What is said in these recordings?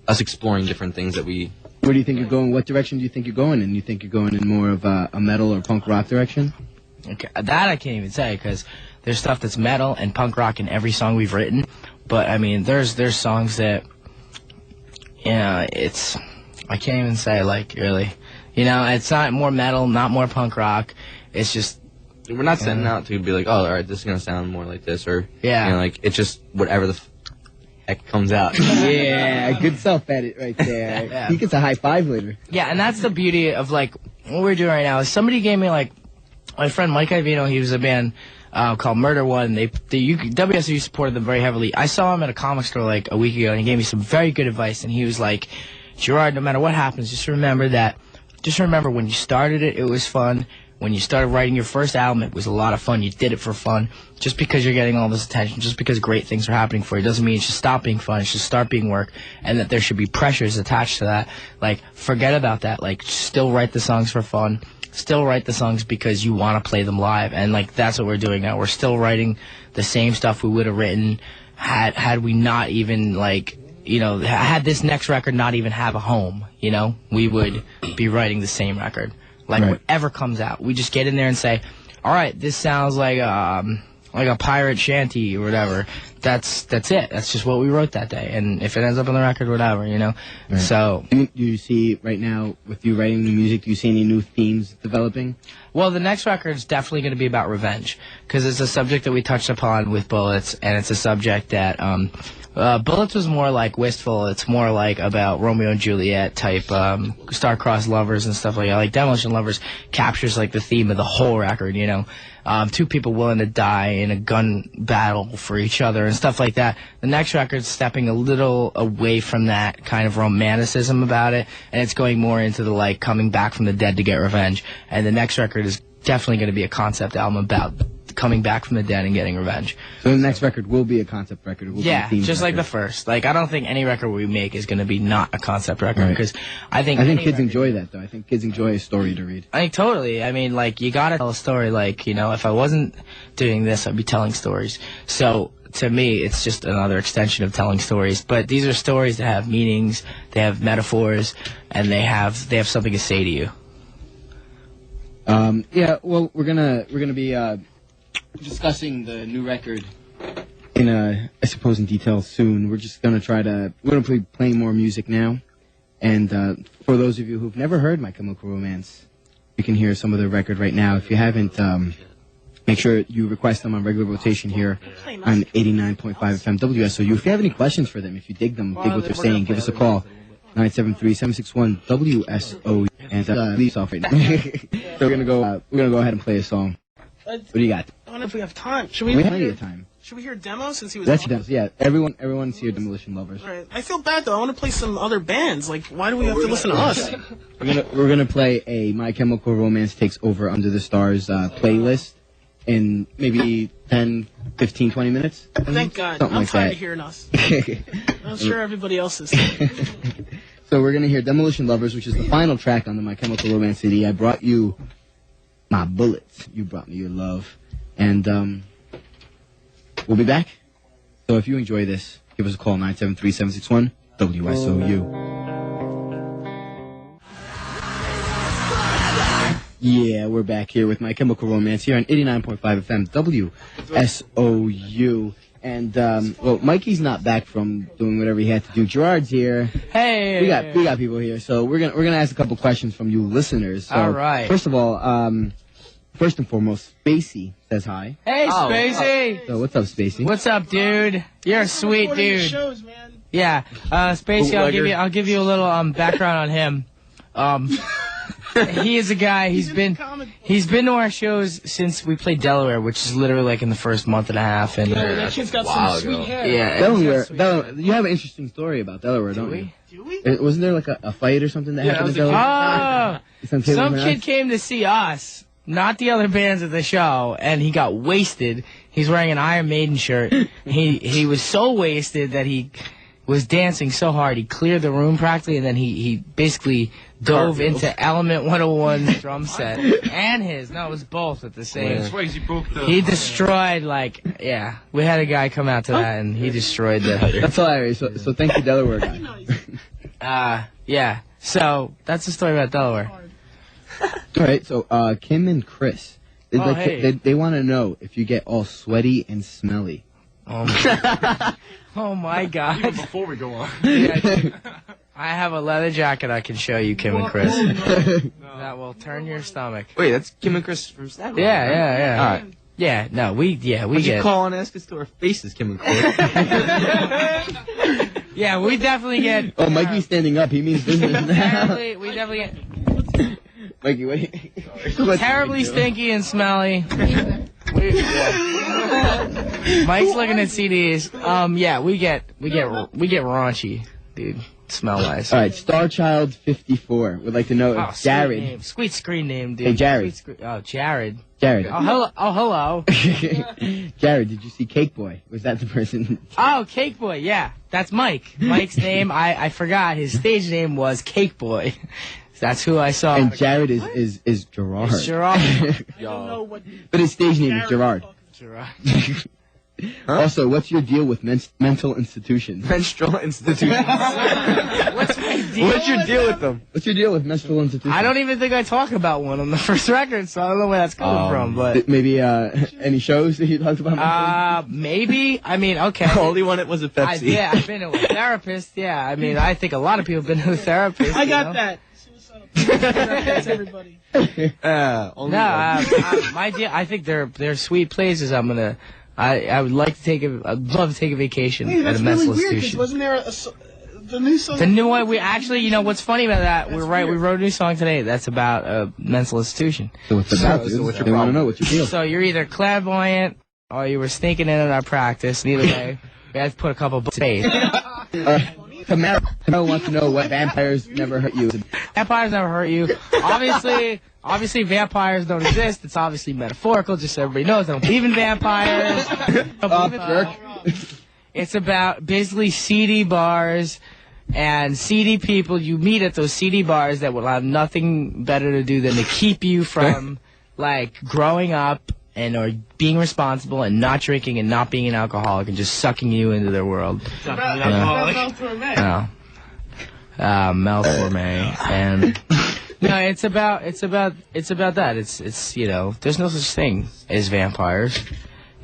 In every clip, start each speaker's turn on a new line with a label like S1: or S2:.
S1: us exploring different things that we.
S2: Where do you think you're going? What direction do you think you're going in? You think you're going in more of a metal or punk rock direction?
S3: Okay, that I can't even say, because there's stuff that's metal and punk rock in every song we've written. But I mean, there's songs that, it's, I can't even say, like, really. It's not more metal, not more punk rock. It's just,
S1: we're not setting out to be like, oh, all right, this is gonna sound more like this, or like it's just whatever the heck comes out.
S2: Yeah, good self-edit right there.
S3: Yeah.
S2: He gets a high five later.
S3: Yeah, and that's the beauty of, like, what we're doing right now. Is somebody gave me, like, my friend Mike Ivino, he was a band called Murder One. WSOU supported them very heavily. I saw him at a comic store, like, a week ago, and he gave me some very good advice, and he was like, Gerard, no matter what happens, just remember when you started it, it was fun. When you started writing your first album, it was a lot of fun. You did it for fun. Just because you're getting all this attention, just because great things are happening for you, doesn't mean it should stop being fun. It should start being work, and that there should be pressures attached to that. Like, forget about that. Like, still write the songs for fun. Still write the songs because you want to play them live. And, like, that's what we're doing now. We're still writing the same stuff we would have written had we not even, like, had this next record not even have a home, we would be writing the same record. Like, whatever comes out, we just get in there and say, all right, this sounds like a pirate shanty or whatever. That's it. That's just what we wrote that day. And if it ends up on the record, whatever, Right. So,
S2: do you see right now, with you writing new music, do you see any new themes developing?
S3: Well, the next record is definitely going to be about revenge, because it's a subject that we touched upon with Bullets, and it's a subject that Bullets was more like wistful. It's more like about Romeo and Juliet type star-crossed lovers and stuff like that. Like Demolition Lovers captures like the theme of the whole record, two people willing to die in a gun battle for each other and stuff like that. The next record's stepping a little away from that kind of romanticism about it, and it's going more into the, like, coming back from the dead to get revenge. And the next record is definitely going to be a concept album about coming back from the dead and getting revenge.
S2: So the next record will be a concept record. It will be a theme
S3: just
S2: record.
S3: like the first. Like, I don't think any record we make is going to be not a concept record, because I think
S2: kids enjoy that, though. I think kids enjoy a story to read.
S3: I think totally. I mean, like, you got to tell a story. Like, if I wasn't doing this, I'd be telling stories. So to me, it's just another extension of telling stories. But these are stories that have meanings, they have metaphors, and they have something to say to you.
S2: Yeah. Well, we're gonna be discussing the new record in I suppose in detail soon. We're just gonna be playing more music now, and for those of you who've never heard My Chemical Romance, you can hear some of the record right now. If you haven't, make sure you request them on regular rotation here on 89.5 FM WSOU. If you have any questions for them, if you dig them, dig what they're saying, give us a call. 973-761-WSOU, and leave us off right now. So we're gonna go ahead and play a song. What do you got?
S4: I don't know if we have time.
S2: We have plenty of time.
S4: Should we hear Demo since he was?
S2: That's demos. Yeah, everyone's here. Demolition Lovers.
S4: All right. I feel bad though. I want to play some other bands. Like, why do we have to listen to us?
S2: We're gonna play a My Chemical Romance Takes Over Under the Stars playlist in maybe 10, 15, 20 minutes.
S4: Thank God.
S2: Something
S4: I'm
S2: like
S4: tired
S2: that.
S4: of hearing us. I'm sure everybody else is.
S2: So we're gonna hear Demolition Lovers, which is the final track on the My Chemical Romance CD. I brought you my bullets. You brought me your love. And we'll be back. So if you enjoy this, give us a call, 973-761-WSOU. Yeah, we're back here with My Chemical Romance here on 89.5 FM WSOU. And well, Mikey's not back from doing whatever he had to do. Gerard's here.
S3: Hey,
S2: we got people here. So we're gonna ask a couple questions from you listeners. So
S3: all right.
S2: First of all, first and foremost, Spacey says hi.
S3: Hey, Spacey.
S2: So what's up, Spacey?
S3: What's up, dude? You're a sweet dude.
S4: Shows, man.
S3: Yeah, Spacey. I'll give you a little background on him. He is a guy. He's been to our shows since we played Delaware, which is literally like in the first month and a half. And
S4: that kid's got some sweet hair.
S3: Yeah,
S2: Delaware. You have an interesting story about Delaware, don't you?
S4: Do we?
S2: Wasn't there like a fight or something that happened in Delaware?
S3: Some kid came to see us, not the other bands at the show, and he got wasted. He's wearing an Iron Maiden shirt. He was so wasted that he was dancing so hard he cleared the room practically, and then he basically dove into Element 101's drum set and his. No, it was both at the same. He destroyed, like, yeah. We had a guy come out to that and he destroyed the.
S2: That's hilarious. So thank you, Delaware guy.
S3: Yeah. So that's the story about Delaware.
S2: All right, so Kim and Chris,
S3: hey.
S2: they want to know if you get all sweaty and smelly.
S3: Oh my God.
S1: Even before we go on.
S3: I have a leather jacket I can show you, Kim and Chris. That will turn your stomach.
S1: Wait, that's Kim and Chris from Snap.
S3: Yeah.
S1: All right.
S3: Yeah, no, we
S1: Would
S3: get.
S1: you call and ask us to our faces, Kim and Chris?
S3: Yeah, we definitely get.
S2: Oh, Mikey's standing up. He means business now.
S3: We definitely get
S2: Mikey, wait.
S3: terribly stinky and smelly. Mike's looking at CDs. Yeah, we get raunchy, dude. Smell wise.
S2: All right, Starchild 54 would like to know if Jared.
S3: Sweet screen name, dude.
S2: Hey, Jared.
S3: Jared.
S2: Jared.
S3: Oh, hello.
S2: Jared, did you see Cake Boy? Was that the person?
S3: Oh, Cake Boy. Yeah, that's Mike. Mike's name. I forgot. His stage name was Cake Boy. That's who I saw.
S2: And Jared is Gerard.
S3: It's Gerard.
S4: I don't know what.
S2: But his stage name is Gerard.
S3: Gerard.
S2: Also, what's your deal with mental institutions?
S1: Menstrual institutions.
S3: What's my deal?
S1: What's your deal with them?
S2: What's your deal with menstrual institutions?
S3: I don't even think I talk about one on the first record, so I don't know where that's coming from. But
S2: maybe any shows that you talked about?
S3: maybe. I mean, okay.
S1: The only one it was a Pepsi.
S3: I've been to a therapist. Yeah, I mean, I think a lot of people have been to a therapist.
S4: I got that. That's everybody.
S3: My deal. I think they're sweet places. I would like to take I'd love to take a vacation
S4: Hey,
S3: at
S4: that's
S3: a mental
S4: really weird, 'cause
S3: institution.
S4: wasn't there the new song?
S3: The new one, we actually, you know, what's funny about that? We wrote a new song today that's about a mental institution.
S2: So what's about
S1: So
S2: dude?
S1: what's your
S2: They want to
S1: problem?
S2: know what's your deal.
S3: So you're either clairvoyant or you were sneaking in our practice. And either way, we had to put a couple of days.
S2: Camaro wants to know what vampires never hurt you.
S3: Vampires never hurt you. Obviously, vampires don't exist. It's obviously metaphorical, just so everybody knows. I don't believe in vampires. It's about basically seedy bars and seedy people you meet at those seedy bars that will have nothing better to do than to keep you from, like, growing up and or being responsible and not drinking and not being an alcoholic and just sucking you into their world. Mel Torme. And no, it's about that. It's you know, there's no such thing as vampires,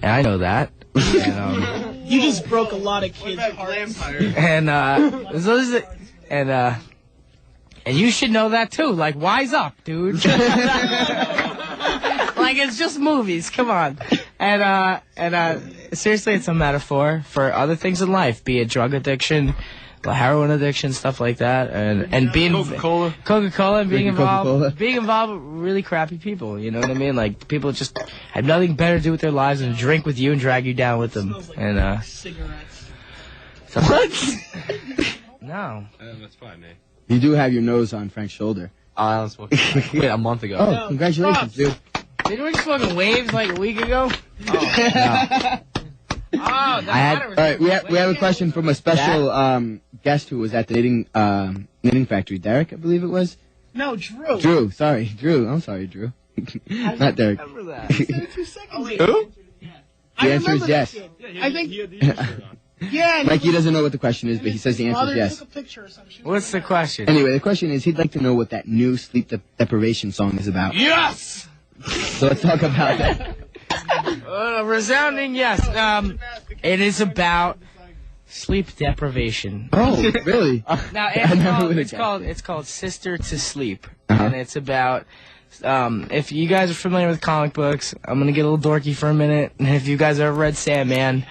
S3: and I know that. And,
S4: You just broke a lot of kids' hearts.
S3: And you should know that too. Like, wise up, dude. Like, it's just movies. Come on. And seriously, it's a metaphor for other things in life, be it drug addiction, heroin addiction, stuff like that, and being Coca-Cola, and being involved with really crappy people. You know what I mean? Like, people just have nothing better to do with their lives than drink with you and drag you down with them. And
S4: Cigarettes.
S3: what? No.
S1: That's fine, man.
S2: You do have your nose on Frank's shoulder.
S1: I was smoking. Wait, a month ago.
S2: Oh, congratulations, dude.
S3: Didn't we just fucking waves like a week ago?
S2: All right, we have a question from a special guest who was at the knitting factory. Derek, I believe it was.
S4: No, Drew.
S2: Drew, sorry, Drew. I'm sorry, Drew. Not Derek.
S3: Remember that.
S4: I said it 2 seconds ago.
S1: Who?
S2: The answer is yes.
S4: I think. Yeah.
S2: Mikey doesn't know what the question is, but he says the answer is
S4: Mother
S2: yes.
S4: took a picture or something.
S3: What's the question?
S2: Anyway, the question is he'd like to know what that new sleep deprivation song is about.
S3: Yes!
S2: So let's talk about that.
S3: Resounding yes. It is about sleep deprivation.
S2: Oh, really?
S3: Now it's called Sister to Sleep, and it's about. If you guys are familiar with comic books, I'm gonna get a little dorky for a minute. And if you guys ever read Sandman,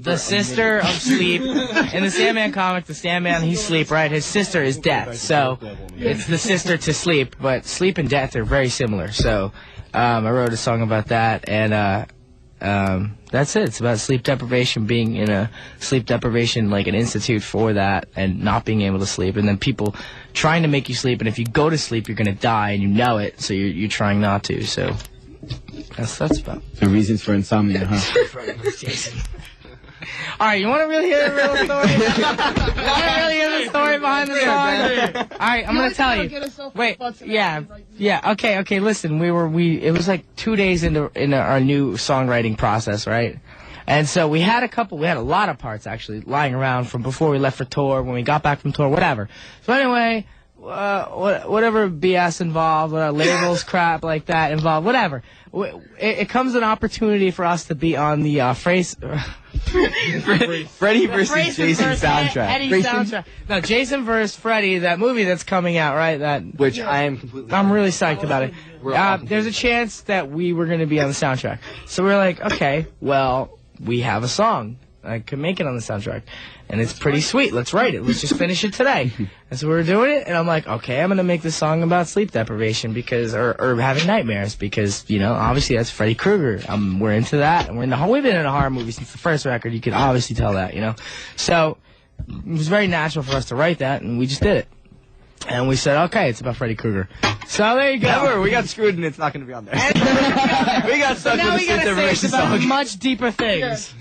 S3: the sister of sleep in the Sandman comic, the Sandman he's sleep, right? His sister is death, so it's the sister to sleep. But sleep and death are very similar. So I wrote a song about that, and that's it. It's about sleep deprivation, being in a sleep deprivation, like an institute for that, and not being able to sleep, and then people trying to make you sleep, and if you go to sleep, you're gonna die, and you know it, so you're trying not to. So that's about.
S2: The reasons for insomnia, huh?
S3: Jason. All right, you want to really hear the real story? You want to really hear the story behind the song? All right, I'm gonna tell you. Wait, yeah, okay. Listen, it was like 2 days into our new songwriting process, right? And so we had a lot of parts actually lying around from before we left for tour, when we got back from tour, whatever. So anyway, whatever BS involved, labels, crap like that involved, whatever. It comes an opportunity for us to be on the
S1: Freddie versus Jason soundtrack.
S3: Eddie soundtrack. No, Jason versus Freddie, that movie that's coming out, right?
S1: Which I am completely.
S3: I'm really psyched about it. There's a chance that we were going to be on the soundtrack. So we're like, okay, well, we have a song. I could make it on the soundtrack. And it's pretty sweet. Let's write it. Let's just finish it today. And so we were doing it, and I'm like, okay, I'm going to make this song about sleep deprivation or having nightmares because, obviously that's Freddy Krueger. We're into that. And we've been in a horror movie since the first record. You could obviously tell that, So it was very natural for us to write that, and we just did it. And we said, okay, it's about Freddy Krueger. So there you go.
S1: Never. We got screwed, and it's not going to be on there. We got stuck with the sleep deprivation
S3: about
S1: song.
S3: much deeper things.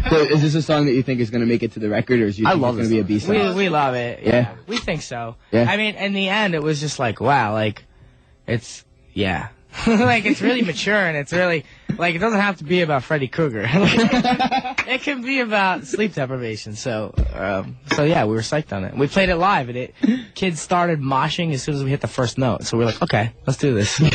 S2: So is this a song that you think is going to make it to the record, or is you think it's going to be a B-side?
S3: We love it.
S2: Yeah.
S3: We think so.
S2: Yeah.
S3: I mean, in the end, it was just like, wow, like, it's, yeah. Like, it's really mature, and it's really, like, it doesn't have to be about Freddy Krueger. It can be about sleep deprivation. So yeah, we were psyched on it. We played it live, and kids started moshing as soon as we hit the first note. So we're like, okay, let's do this.
S2: All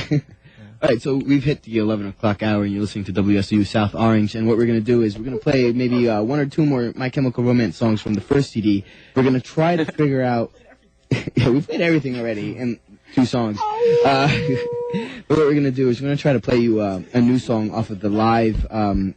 S2: right, so we've hit the 11 o'clock hour, and you're listening to WSOU South Orange. And what we're going to do is we're going to play maybe one or two more My Chemical Romance songs from the first CD. We're going to try to figure out... Yeah, we played everything already, and 2 songs. But what we're going to do is we're going to try to play you a new song off of the live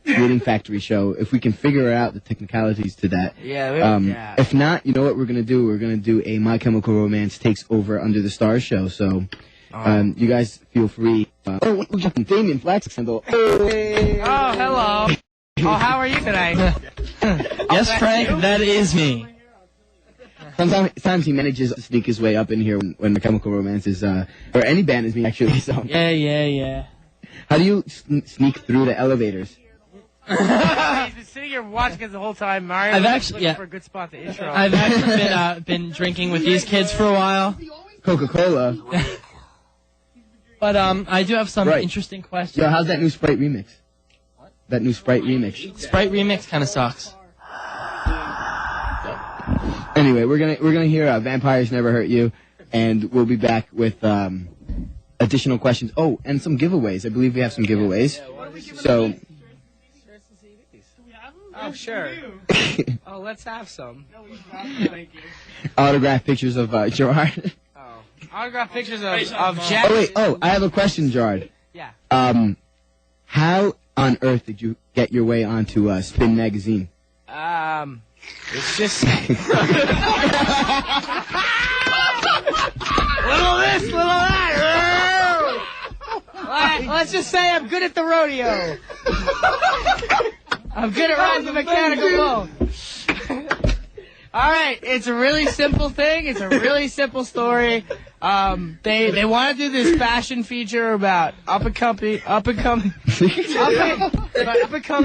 S2: Reading Factory show. If we can figure out the technicalities to that.
S3: Yeah.
S2: If not, you know what we're going to do? We're going to do a My Chemical Romance Takes Over Under the Stars show. So you guys feel free. We got Damien Flax handle. Hey.
S3: Oh, hello. Oh, how are you tonight?
S5: Yes, Frank, that is me.
S2: Sometimes he manages to sneak his way up in here when My Chemical Romance is, or any band is being actually sung.
S5: Yeah.
S2: How do you sneak through the elevators?
S3: He's been sitting here watching us the whole time. Mario, looking for a good spot to intro.
S5: I've actually been drinking with these kids for a while.
S2: Coca-Cola.
S5: But I do have some interesting questions.
S2: Yo, how's that new Sprite remix? What? That new Sprite remix.
S5: Sprite remix kind of sucks.
S2: Anyway, we're gonna hear Vampires Never Hurt You, and we'll be back with additional questions. Oh, and some giveaways. I believe we have some giveaways. So.
S3: Oh, sure. Oh, let's have some. Thank you.
S2: Autographed pictures of Gerard.
S3: Oh, autographed pictures of Jack.
S2: Oh wait. Oh, I have a question, Gerard.
S3: Yeah.
S2: How on earth did you get your way onto Spin Magazine?
S3: It's just little this, little that. Let's just say I'm good at the rodeo. I'm good at riding the mechanical bull. All right, it's a really simple thing. It's a really simple story. They want to do this fashion feature about up and coming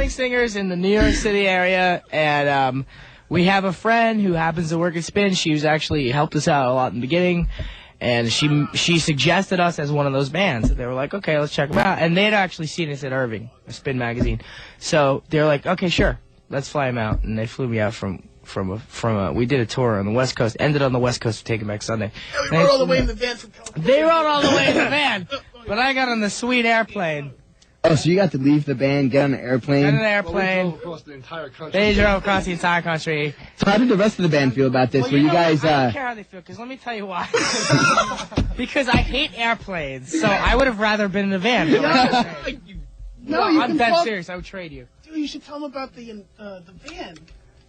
S3: singers in the New York City area, and we have a friend who happens to work at Spin. She was actually helped us out a lot in the beginning, and she suggested us as one of those bands. They were like, okay, let's check them out, and they'd actually seen us at Irving, Spin Magazine, so they were like, okay, sure, let's fly them out, and they flew me out we did a tour on the West Coast, ended on the West Coast for Taking Back Sunday.
S4: They rode all the way in the van from California.
S3: They rode all the way in the van, but I got on the sweet airplane.
S2: Oh, so you got to leave the band, get on an airplane?
S3: Get on an airplane.
S6: Well, we drove across the entire country.
S3: They drove across the entire country.
S2: So how did the rest of the band feel about this?
S3: Well,
S2: Were you guys,
S3: I don't care how they feel, because let me tell you why. Because I hate airplanes, so I would have rather been in a van.
S4: No, you
S3: I'm
S4: can
S3: dead
S4: talk.
S3: serious. I would trade you.
S4: Dude, you should tell them about the van.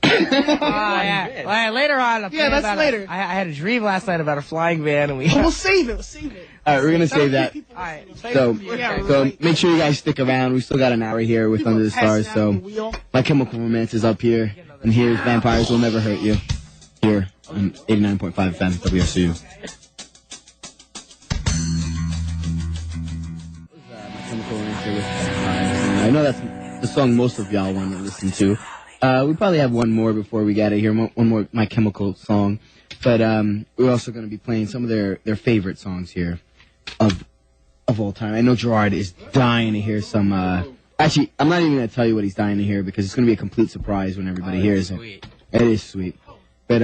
S3: Yeah. Well, later on.
S4: That's later.
S3: I had a dream last night about a flying van, and
S4: We'll save it. We'll save it.
S2: All right, we're going to save that.
S3: All right.
S2: So make sure you guys stick around. We still got an hour here with Under the Stars. So My Chemical Romance is up here, and here's Vampires Will Never Hurt You, here on 89.5 FM WSOU. My Chemical Romance here with Vampires. I know that's the song most of y'all want to listen to. We probably have one more before we get it here, one more My Chemical song. But we're also going to be playing some of their favorite songs here of all time. I know Gerard is dying to hear some Actually, I'm not even going to tell you what he's dying to hear because it's going to be a complete surprise when everybody hears it. It is sweet. But,